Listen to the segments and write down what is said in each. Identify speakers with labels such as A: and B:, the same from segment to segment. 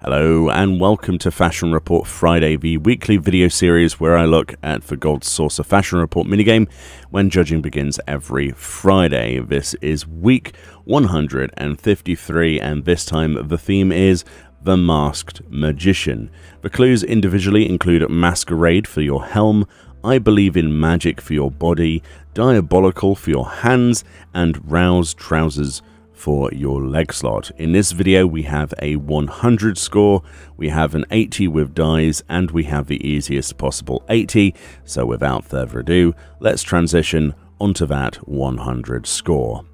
A: Hello and welcome to Fashion Report Friday, the weekly video series where I look at the Gold Saucer Fashion Report minigame when judging begins every Friday. This is week 153 and this time the theme is The Masked Magician. The clues individually include Masquerade for your Helm, I Believe in Magic for your body, Diabolical for your hands, and Rouse Trousers for your leg slot. In this video we have a 100 score, we have an 80 with dies, and we have the easiest possible 80. So without further ado, let's transition onto that 100 score.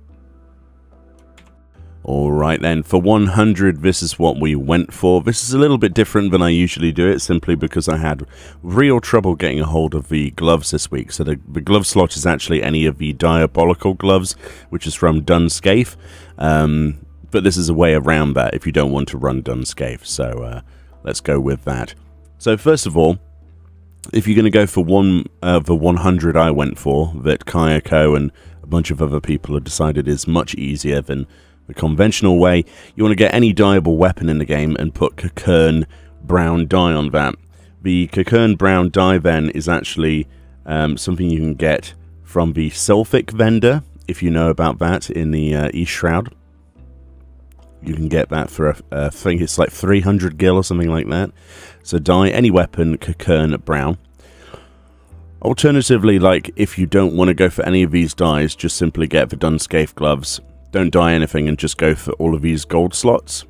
A: Alright then, for 100 this is what we went for. This is a little bit different than I usually do it, simply because I had real trouble getting a hold of the gloves this week. So the glove slot is actually any of the Diabolical Gloves, which is from Dunscape. But this is a way around that if you don't want to run Dunscape. So let's go with that. So first of all, if you're going to go for the 100 I went for, that Kayako and a bunch of other people have decided is much easier than the conventional way, you want to get any dyeable weapon in the game and put Cockern brown dye on that. The Cockern brown dye then is actually something you can get from the Sulfic vendor, if you know about that, in the East Shroud. You can get that for, I think it's like 300 gil or something like that. So dye any weapon Cockern brown. Alternatively, like if you don't want to go for any of these dyes, just simply get the Dunscape gloves. Don't dye anything and just go for all of these gold slots.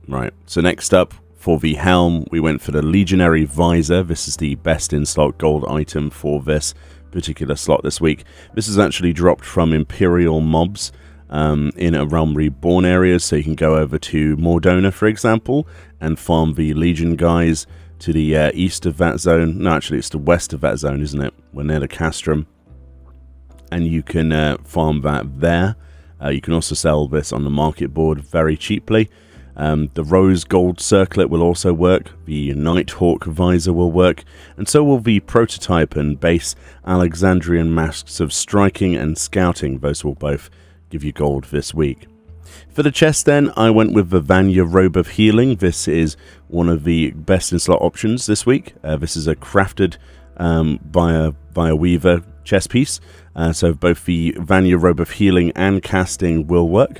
A: Right, so next up for the Helm, we went for the Legionary Visor. This is the best in slot gold item for this particular slot this week. This is actually dropped from Imperial mobs in a Realm Reborn areas, so you can go over to Mordona, for example, and farm the Legion guys to the east of that zone. No, actually it's the west of that zone, isn't it? We're near the Castrum. And you can farm that there. You can also sell this on the market board very cheaply. The Rose Gold Circlet will also work. The Nighthawk Visor will work. And so will the Prototype and Base Alexandrian Masks of Striking and Scouting. Those will both give you gold this week. For the chest then, I went with the Vanya Robe of Healing. This is one of the best in slot options this week. This is a crafted by a Weaver chest piece. So both the Vanya Robe of Healing and Casting will work.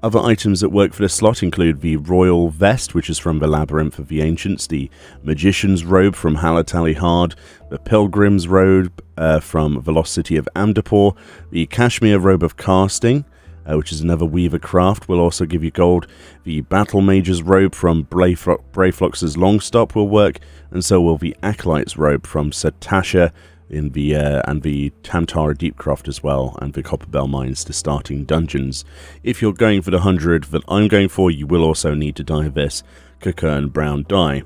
A: Other items that work for this slot include the Royal Vest, which is from the Labyrinth of the Ancients, the Magician's Robe from Halatali Hard, the Pilgrim's Robe from Velocity of Amdapor, the Kashmir Robe of Casting, which is another Weaver craft, will also give you gold. The Battle Mage's Robe from Brayflox's Longstop will work, and so will the Acolyte's Robe from Satasha in the and the Tamtara Deepcroft as well, and the Copperbell Mines to starting dungeons. If you're going for the 100 that I'm going for, you will also need to dye this Cockern brown dye.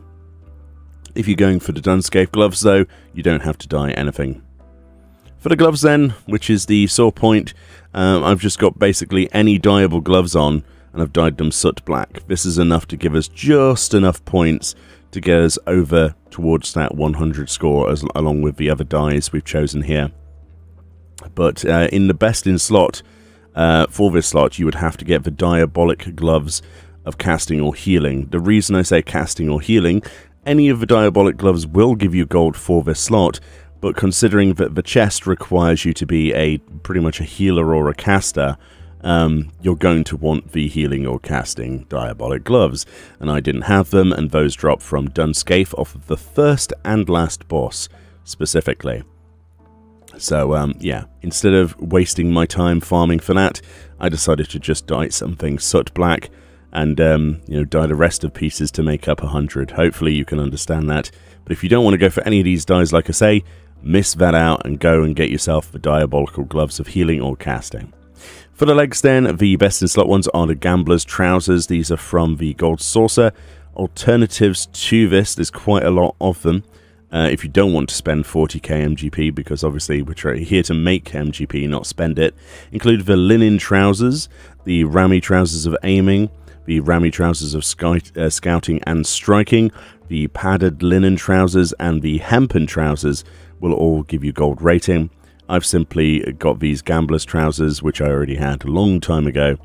A: If you're going for the Dunscape gloves though, you don't have to dye anything. For the gloves then, which is the Saw Point, I've just got basically any dyeable gloves on, and I've dyed them soot black. This is enough to give us just enough points to get us over towards that 100 score, along with the other dyes we've chosen here. But in the best in slot, for this slot, you would have to get the Diabolic Gloves of Casting or Healing. The reason I say Casting or Healing, any of the Diabolic Gloves will give you gold for this slot, but considering that the chest requires you to be pretty much a healer or a caster, you're going to want the Healing or Casting Diabolic Gloves, and I didn't have them, and those dropped from Dunscape off of the first and last boss specifically. So yeah, instead of wasting my time farming for that, I decided to just dye something soot black and you know, dye the rest of pieces to make up 100. Hopefully you can understand that. But if you don't want to go for any of these dyes, like I say, miss that out and go and get yourself the Diabolical Gloves of Healing or Casting. For the legs then, the best in slot ones are the Gambler's Trousers. These are from the Gold Saucer. Alternatives to this, there's quite a lot of them. If you don't want to spend 40k MGP, because obviously we're here to make MGP, not spend it, include the Linen Trousers, the Rammy Trousers of Aiming, the Rammy Trousers of Scouting and Striking, the Padded Linen Trousers, and the Hempen Trousers will all give you gold rating. I've simply got these Gambler's Trousers, which I already had a long time ago,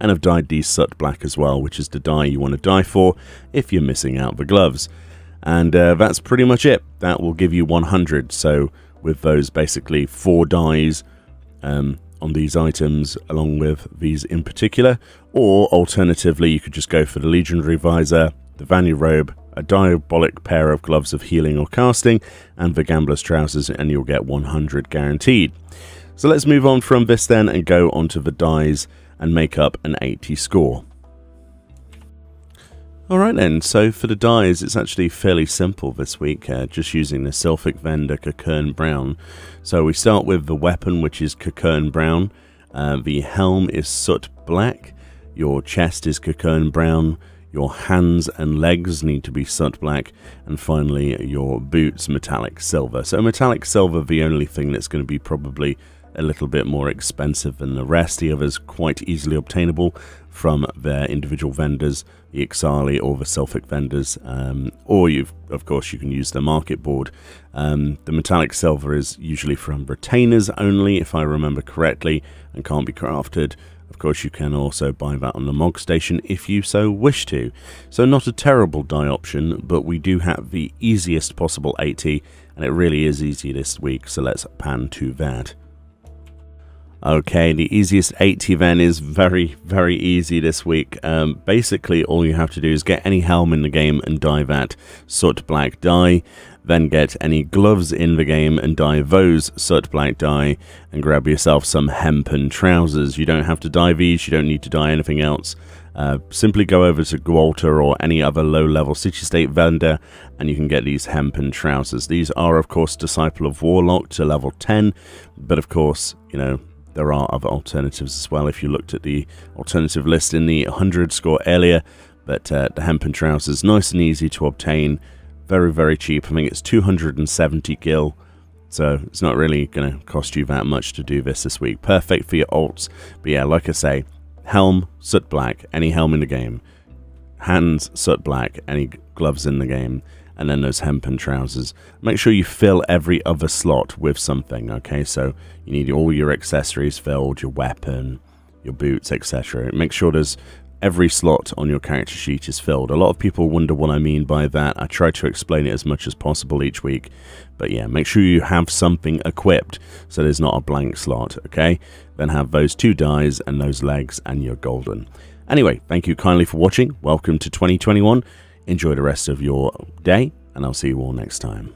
A: And I've dyed these soot black as well, which is the dye you want to dye for if you're missing out the gloves. And that's pretty much it. That will give you 100. So with those basically 4 dyes on these items, along with these in particular, or alternatively you could just go for the Legionary Visor, the Vanya Robe, a Diabolic pair of gloves of healing or casting, and the Gambler's Trousers, and you'll get 100 guaranteed. So let's move on from this then and go onto the dyes and make up an 80 score. Alright then, so for the dyes it's actually fairly simple this week, just using the Sylphic Vendor Cockern Brown. So we start with the weapon, which is Cockern Brown, the helm is Soot Black, your chest is Cockern Brown, your hands and legs need to be Soot Black, and finally your boots Metallic Silver. So Metallic Silver, the only thing that's going to be probably a little bit more expensive than the rest. The others quite easily obtainable from their individual vendors, the Ixali or the Sylphic vendors, or of course you can use the market board. The Metallic Silver is usually from retainers only, if I remember correctly, and can't be crafted. Of course you can also buy that on the Mog Station if you so wish to. So not a terrible dye option, but we do have the easiest possible 80, and it really is easy this week, so let's pan to that. Okay, the easiest 80 then is very, very easy this week. Basically, all you have to do is get any helm in the game and dye that Soot Black dye. Then get any gloves in the game and dye those Soot Black dye. And grab yourself some hempen trousers. You don't have to dye these, you don't need to dye anything else. Simply go over to Gwalter or any other low-level city-state vendor and you can get these hempen trousers. These are, of course, Disciple of Warlock to level 10. But, of course, you know, there are other alternatives as well if you looked at the alternative list in the 100 score earlier. But the hempen trousers, nice and easy to obtain, very, very cheap. I think it's 270 gil, so it's not really going to cost you that much to do this week. Perfect for your alts. But yeah, like I say, helm, Soot Black, any helm in the game. Hands, Soot Black, any gloves in the game. And then those hempen trousers. Make sure you fill every other slot with something, okay? So you need all your accessories filled, your weapon, your boots, etc. Make sure there's every slot on your character sheet is filled. A lot of people wonder what I mean by that. I try to explain it as much as possible each week. But yeah, make sure you have something equipped so there's not a blank slot, okay? Then have those 2 dyes and those legs and you're golden. Anyway, thank you kindly for watching. Welcome to 2021. Enjoy the rest of your day, and I'll see you all next time.